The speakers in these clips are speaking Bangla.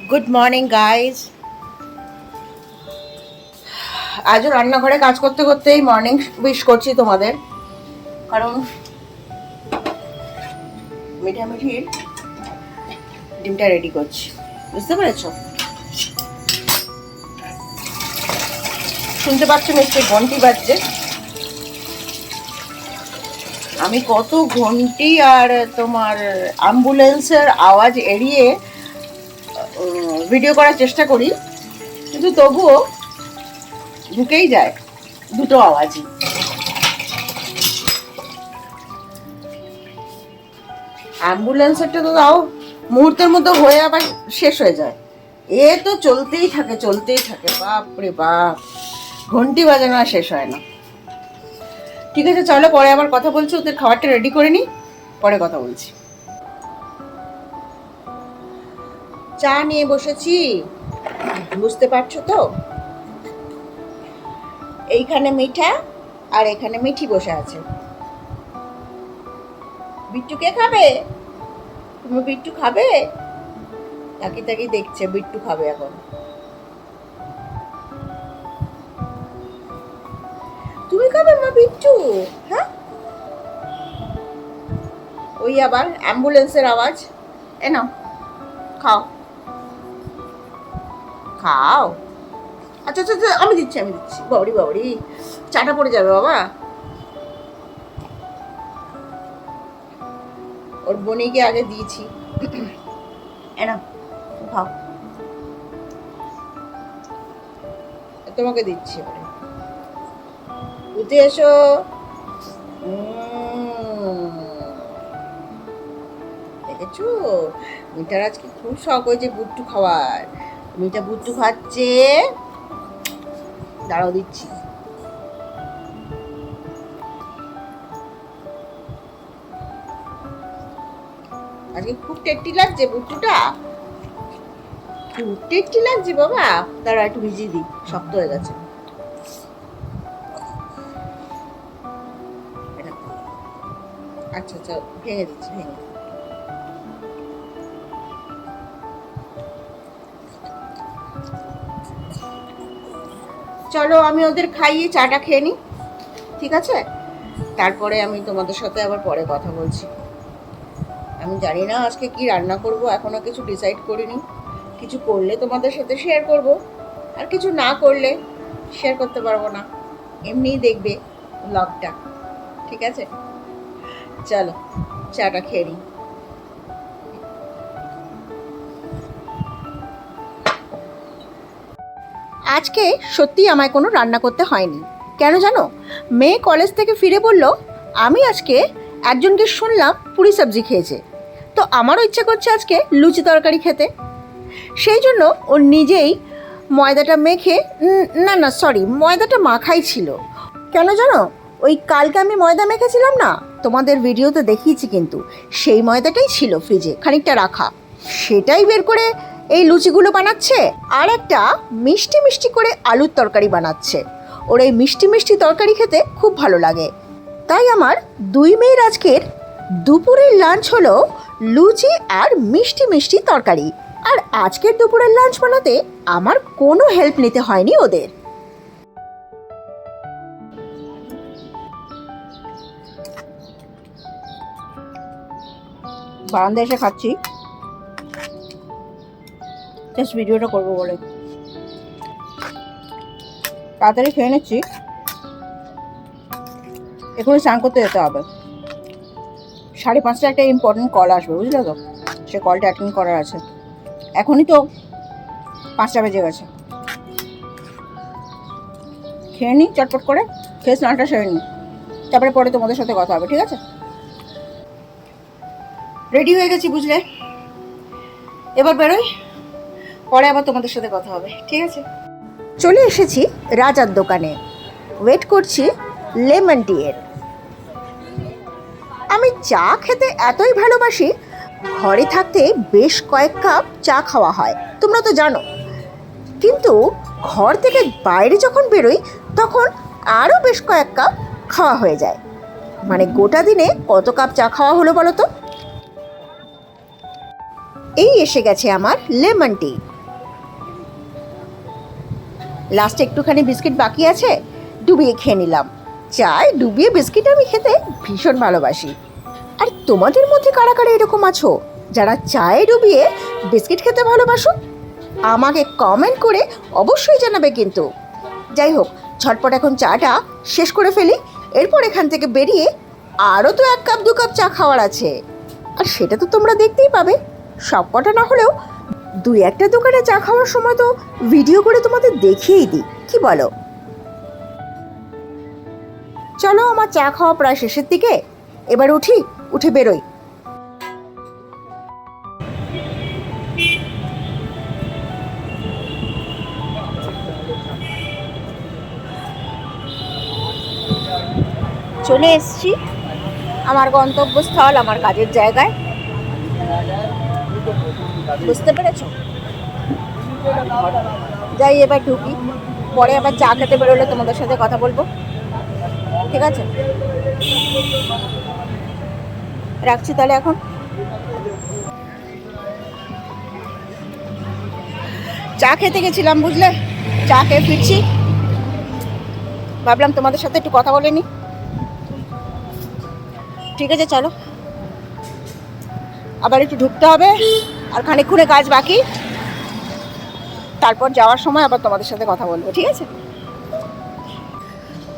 Good morning guys. আজও রান্নাঘরে কাজ করতে করতেই মর্নিং উইশ করছি তোমাদের, কারণ মিঠামিঠির ডিমটা রেডি করছি, বুঝতে পেরেছ? শুনতে পাচ্ছ নিশ্চয়ই ঘন্টি বাজছে। আমি কত ঘন্টি আর তোমার অ্যাম্বুলেন্সের আওয়াজ এড়িয়ে ভিডিও করার চেষ্টা করি, কিন্তু তবুও ঢুকেই যায় দুটো আওয়াজই। অ্যাম্বুলেন্সেরটা তো তাও মুহূর্তের মধ্যে হয়ে আবার শেষ হয়ে যায়, এ তো চলতেই থাকে। বাপরে বাপ, ঘন্টি বাজানো আর শেষ হয় না। ঠিক আছে, চলো পরে আবার কথা বলছি, ওদের খাবারটা রেডি করে নিই, পরে কথা বলছি। চা নিয়ে বসেছি, বুঝতে পারছো তো? এইখানে মিঠা আর এখানে মিঠি বসে আছে। বিট্টু কে খাবে? তুমি বিট্টু খাবে? তাকি দেখছে বিট্টু খাবে এখন। তুমি খাবে মা বিট্টু? হ্যাঁ, ওই আবার অ্যাম্বুলেন্সের আওয়াজ। এ নাও খাও খাও। আচ্ছা আচ্ছা আচ্ছা, আমি দিচ্ছি। বাবরি চাটা পড়ে যাবে বাবা। ওর বোনিকে আগে দিয়েছি, এ নাও খাও। তোমাকে দিচ্ছি, উঠে এসো। দেখেছো, মিঠার আজকে খুব শখ হয়েছে বুট্টু খাওয়ার। মিঠা বুট্টু খাচ্ছে, দাঁড়াও দিচ্ছি। আজকে খুব টেস্টি লাগছে বুট্টুটা, খুব টেস্টি লাগছে বাবা। দাঁড়া একটু ভিজিয়ে দিই, শক্ত হয়ে গেছে। আচ্ছা আচ্ছা, ভেঙে দিচ্ছি, ভেঙে। চলো আমি ওদের খাইয়ে চাটা খেয়ে নিই, ঠিক আছে? তারপরে আমি তোমাদের সাথে আবার পরে কথা বলছি। আমি জানি না আজকে কি রান্না করব, এখনো কিছু ডিসাইড করিনি। কিছু করলে তোমাদের সাথে শেয়ার করব, আর কিছু না করলে শেয়ার করতে পারবো না, এমনিই দেখবে ব্লগটা, ঠিক আছে? চলো চাটা খেয়ে নিই। আজকে সত্যি আমায় কোনো রান্না করতে হয়নি, কেন জানো? মেয়ে কলেজ থেকে ফিরে বলল আমি আজকে একজনকে শুনলাম পুরি সবজি খেয়েছে, তো আমারও ইচ্ছে করছে আজকে লুচি তরকারি খেতে। সেই জন্য ও নিজেই ময়দাটা মেখে, না সরি, ময়দাটা মাখাই ছিল। কেন জানো? ওই কালকে আমি ময়দা মেখেছিলাম না, তোমাদের ভিডিওতে দেখিয়েছি, কিন্তু সেই ময়দাটাই ছিল ফ্রিজে খানিকটা রাখা, সেটাই বের করে এই লুচিগুলো বানাচ্ছে। আর একটা মিষ্টি মিষ্টি করে আলুর তরকারি বানাচ্ছে। ওর এই মিষ্টি মিষ্টি তরকারি খেতে খুব ভালো লাগে। তাই আমার দুই মেয়ের আজকের দুপুরের লাঞ্চ হলো লুচি আর মিষ্টি মিষ্টি তরকারি। আর আজকের দুপুরের লাঞ্চ বানাতে আমার কোনো হেল্প নিতে হয়নি ওদের। বারান্দায় এসে খাচ্ছি, জাস্ট ভিডিওটা করবো বলে। তাড়াতাড়ি খেয়ে নিচ্ছি, এখনই স্নান করতে যেতে হবে। 5:30 একটা ইম্পর্টেন্ট কল আসবে, বুঝলে তো? সে কলটা অ্যাটেন্ড করার আছে। এখনই তো 5টা বেজে গেছে। খেয়ে নিই চটপট করে, খেয়ে স্নানটা সেরে নিই, তারপরে পরে তোমাদের সাথে কথা হবে, ঠিক আছে? রেডি হয়ে গেছি, বুঝলে? এবার বেরোই, পরে আবার তোমাদের সাথে কথা হবে, ঠিক আছে? চলে এসেছি রাজার দোকানে, ওয়েট করছি লেমন টিয়ের। আমি চা খেতে এতই ভালোবাসি, ঘরে থাকতে বেশ কয়েক কাপ চা খাওয়া হয়, তোমরা তো জানো। কিন্তু ঘর থেকে বাইরে যখন বেরোই তখন আরও বেশ কয়েক কাপ খাওয়া হয়ে যায়। মানে গোটা দিনে কত কাপ চা খাওয়া হলো বলো তো? এই এসে গেছে আমার লেমন টি। লাস্টে একটুখানি বিস্কিট বাকি আছে, ডুবিয়ে খেয়ে নিলাম। চায় ডুবিয়ে বিস্কিট আমি খেতে ভীষণ ভালোবাসি। আর তোমাদের মধ্যে কারা কারা এরকম আছো যারা চায়ে ডুবিয়ে বিস্কিট খেতে ভালোবাসো? আমাকে কমেন্ট করে অবশ্যই জানাবে কিন্তু। যাই হোক, ঝটপট এখন চাটা শেষ করে ফেলি, এরপর এখান থেকে বেরিয়ে আরও তো 1 কাপ 2 কাপ চা খাওয়ার আছে। আর সেটা তো তোমরা দেখতেই পাবে, সব কটা না হলেও 2-1টা দোকানে চা খাওয়ার সময় তো ভিডিও করে তোমাদের দেখিয়েই দিই, কি বলো? চলো, আমার চা খাওয়া প্রায় শেষের দিকে, এবার উঠে বেরোই। চলে এসেছি আমার গন্তব্যস্থল, আমার কাজের জায়গায়। বুঝতে পেরেছো? যাই, এবার ঢুকি, পরে আবার চা খেতে বেরোলে তোমাদের সাথে কথা বলবো, ঠিক আছে? রাখছি তাহলে এখন। চা খেতে গেছিলাম, বুঝলে, চা খেয়ে ফিরছি, ভাবলাম তোমাদের সাথে একটু কথা বলে নি। ঠিক আছে, চলো, আবার একটু ঢুকতে হবে, আর খানিকক্ষণে কাজ বাকি, তারপর যাওয়ার সময় আবার তোমাদের সাথে কথা বলবো, ঠিক আছে?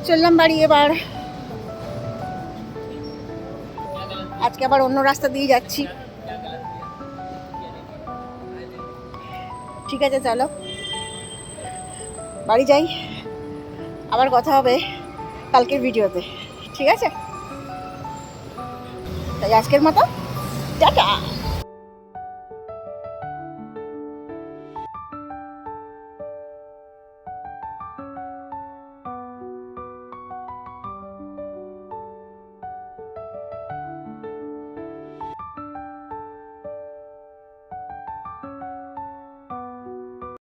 চললাম বাড়ি এবার। আজকে আবার অন্য রাস্তা দিয়ে যাচ্ছি। ঠিক আছে, চলো বাড়ি যাই, আবার কথা হবে কালকের ভিডিওতে, ঠিক আছে? তাই আজকের মতো টাটা।